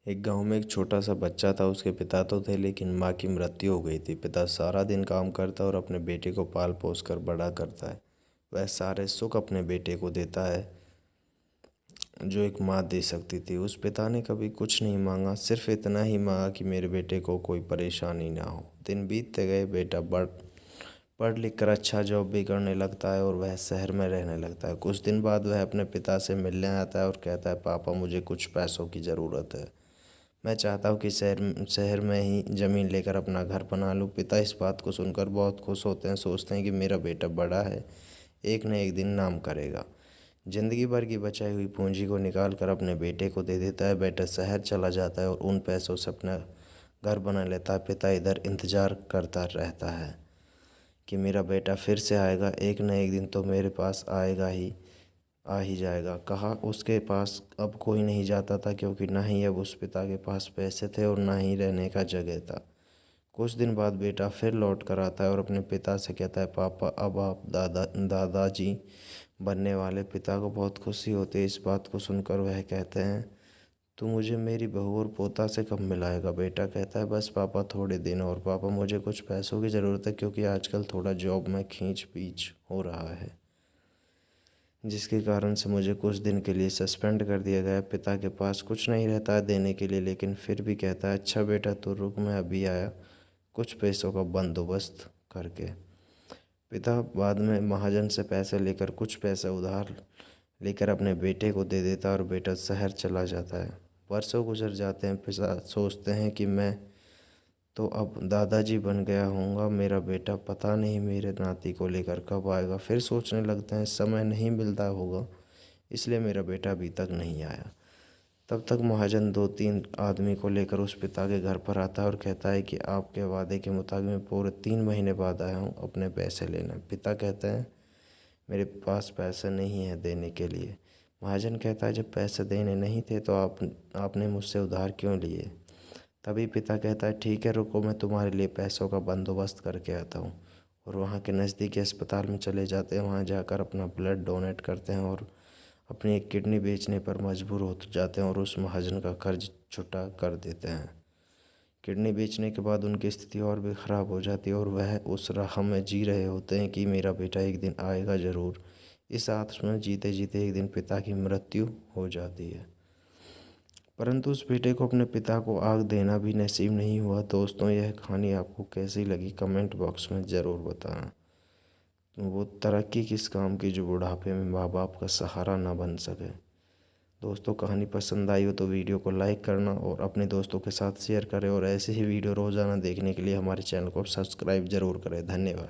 एक गांव में एक छोटा सा बच्चा था। उसके पिता तो थे लेकिन माँ की मृत्यु हो गई थी। पिता सारा दिन काम करता है और अपने बेटे को पाल पोस कर बड़ा करता है। वह सारे सुख अपने बेटे को देता है जो एक माँ दे सकती थी। उस पिता ने कभी कुछ नहीं मांगा, सिर्फ इतना ही मांगा कि मेरे बेटे को कोई परेशानी ना हो। दिन बीतते गए, बेटा पढ़ लिख कर अच्छा जॉब भी करने लगता है और वह शहर में रहने लगता है। कुछ दिन बाद वह अपने पिता से मिलने आता है और कहता है, पापा मुझे कुछ पैसों की ज़रूरत है। मैं चाहता हूँ कि शहर में ही ज़मीन लेकर अपना घर बना लूँ। पिता इस बात को सुनकर बहुत खुश होते हैं, सोचते हैं कि मेरा बेटा बड़ा है, एक न एक दिन नाम करेगा। ज़िंदगी भर की बचाई हुई पूंजी को निकाल कर अपने बेटे को दे देता है। बेटा शहर चला जाता है और उन पैसों से अपना घर बना लेता है। पिता इधर इंतज़ार करता रहता है कि मेरा बेटा फिर से आएगा, एक न एक दिन तो मेरे पास आ ही जाएगा। कहा उसके पास अब कोई नहीं जाता था, क्योंकि ना ही अब उस पिता के पास पैसे थे और ना ही रहने का जगह था। कुछ दिन बाद बेटा फिर लौट कर आता है और अपने पिता से कहता है, पापा अब आप दादाजी बनने वाले। पिता को बहुत खुशी होती है। इस बात को सुनकर वह कहते हैं, तू मुझे मेरी बहू और पोता से कब मिलाएगा? बेटा कहता है, बस पापा थोड़े दिन और। पापा मुझे कुछ पैसों की ज़रूरत है, क्योंकि आजकल थोड़ा जॉब में खींच पीच हो रहा है, जिसके कारण से मुझे कुछ दिन के लिए सस्पेंड कर दिया गया है। पिता के पास कुछ नहीं रहता है देने के लिए, लेकिन फिर भी कहता है, अच्छा बेटा तू रुक, मैं अभी आया कुछ पैसों का बंदोबस्त करके। पिता बाद में महाजन से पैसे लेकर कुछ पैसे उधार लेकर अपने बेटे को दे देता है और बेटा शहर चला जाता है। वर्षों गुजर जाते हैं। पिता सोचते हैं कि मैं तो अब दादाजी बन गया होऊंगा, मेरा बेटा पता नहीं मेरे नाती को लेकर कब आएगा। फिर सोचने लगते हैं, समय नहीं मिलता होगा इसलिए मेरा बेटा अभी तक नहीं आया। तब तक महाजन 2-3 आदमी को लेकर उस पिता के घर पर आता है और कहता है कि आपके वादे के मुताबिक मैं पूरे 3 महीने बाद आया हूँ अपने पैसे लेने। पिता कहते हैं, मेरे पास पैसे नहीं है देने के लिए। महाजन कहता है, जब पैसे देने नहीं थे तो आपने मुझसे उधार क्यों लिए? तभी पिता कहता है, ठीक है रुको, मैं तुम्हारे लिए पैसों का बंदोबस्त करके आता हूँ। और वहाँ के नज़दीकी अस्पताल में चले जाते हैं। वहाँ जाकर अपना ब्लड डोनेट करते हैं और अपनी एक किडनी बेचने पर मजबूर हो जाते हैं और उस महाजन का कर्ज छुटा कर देते हैं। किडनी बेचने के बाद उनकी स्थिति और भी ख़राब हो जाती है और वह उस राह में जी रहे होते हैं कि मेरा बेटा एक दिन आएगा ज़रूर। इस आस में जीते जीते एक दिन पिता की मृत्यु हो जाती है। परंतु उस बेटे को अपने पिता को आग देना भी नसीब नहीं हुआ। दोस्तों, यह कहानी आपको कैसी लगी कमेंट बॉक्स में ज़रूर बताना। तो वो तरक्की किस काम की जो बुढ़ापे में माँ बाप का सहारा ना बन सके। दोस्तों, कहानी पसंद आई हो तो वीडियो को लाइक करना और अपने दोस्तों के साथ शेयर करें, और ऐसे ही वीडियो रोज़ाना देखने के लिए हमारे चैनल को सब्सक्राइब ज़रूर करें। धन्यवाद।